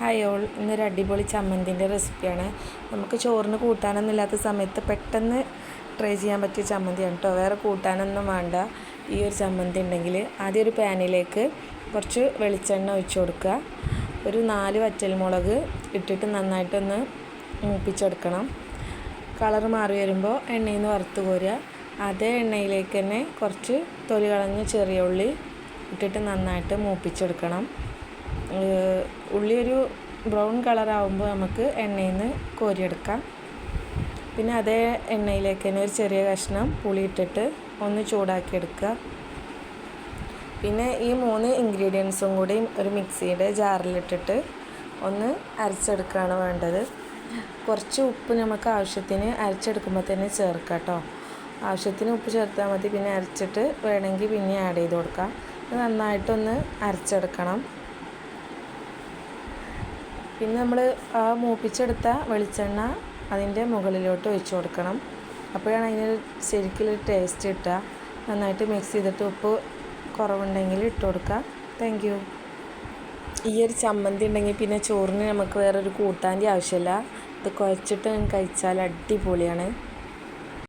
Hi all, ഇന്നൊരു അടിപൊളി ചമ്മന്തിൻ്റെ റെസിപ്പിയാണ്. നമുക്ക് ചോറിന് കൂട്ടാനൊന്നും ഇല്ലാത്ത സമയത്ത് പെട്ടെന്ന് ട്രൈ ചെയ്യാൻ പറ്റിയ ചമ്മന്തിയാണ് കേട്ടോ. വേറെ കൂട്ടാനൊന്നും വേണ്ട. ഈ ഒരു ചമ്മന്തി ഉണ്ടെങ്കിൽ ആദ്യം ഒരു പാനിലേക്ക് കുറച്ച് വെളിച്ചെണ്ണ ഒഴിച്ചു കൊടുക്കുക. ഒരു 4 വറ്റൽമുളക് ഇട്ടിട്ട് നന്നായിട്ടൊന്ന് മൂപ്പിച്ചെടുക്കണം. കളർ മാറി വരുമ്പോൾ എണ്ണയിൽ നിന്ന് വറുത്ത് കോരുക. അതേ എണ്ണയിലേക്ക് തന്നെ കുറച്ച് തൊലി കളഞ്ഞ ചെറിയ ഉള്ളി ഇട്ടിട്ട് നന്നായിട്ട് മൂപ്പിച്ചെടുക്കണം. ഉള്ളി ഒരു ബ്രൗൺ കളറാകുമ്പോൾ നമുക്ക് എണ്ണയിൽ നിന്ന് കോരിയെടുക്കാം. പിന്നെ അതേ എണ്ണയിലേക്ക് തന്നെ ഒരു ചെറിയ കഷ്ണം പുളി ഇട്ടിട്ട് ഒന്ന് ചൂടാക്കിയെടുക്കുക. പിന്നെ ഈ 3 ഇൻഗ്രീഡിയൻസും കൂടി ഒരു മിക്സിയുടെ ജാറിലിട്ടിട്ട് ഒന്ന് അരച്ചെടുക്കുകയാണ് വേണ്ടത്. കുറച്ച് ഉപ്പ് നമുക്ക് ആവശ്യത്തിന് അരച്ചെടുക്കുമ്പോൾ തന്നെ ചേർക്കാം കേട്ടോ. ആവശ്യത്തിന് ഉപ്പ് ചേർത്താൽ മതി. പിന്നെ അരച്ചിട്ട് വേണമെങ്കിൽ പിന്നെ ആഡ് ചെയ്ത് കൊടുക്കാം. നന്നായിട്ടൊന്ന് അരച്ചെടുക്കണം. പിന്നെ നമ്മൾ ആ മൂപ്പിച്ചെടുത്ത വെളിച്ചെണ്ണ അതിൻ്റെ മുകളിലോട്ട് ഒഴിച്ച് കൊടുക്കണം. അപ്പോഴാണ് അതിന് ശരിക്കുള്ള ടേസ്റ്റ് കിട്ടുക. നന്നായിട്ട് മിക്സ് ചെയ്തിട്ട് ഉപ്പ് കുറവുണ്ടെങ്കിൽ ഇട്ട് കൊടുക്കുക. Thank you. ഈ ഒരു ചമ്മന്തി ഉണ്ടെങ്കിൽ പിന്നെ ചോറിന് നമുക്ക് വേറൊരു കൂട്ടാൻ്റെ ആവശ്യമില്ല. ഇത് കുഴച്ചിട്ട് കഴിച്ചാൽ അടിപൊളിയാണ്.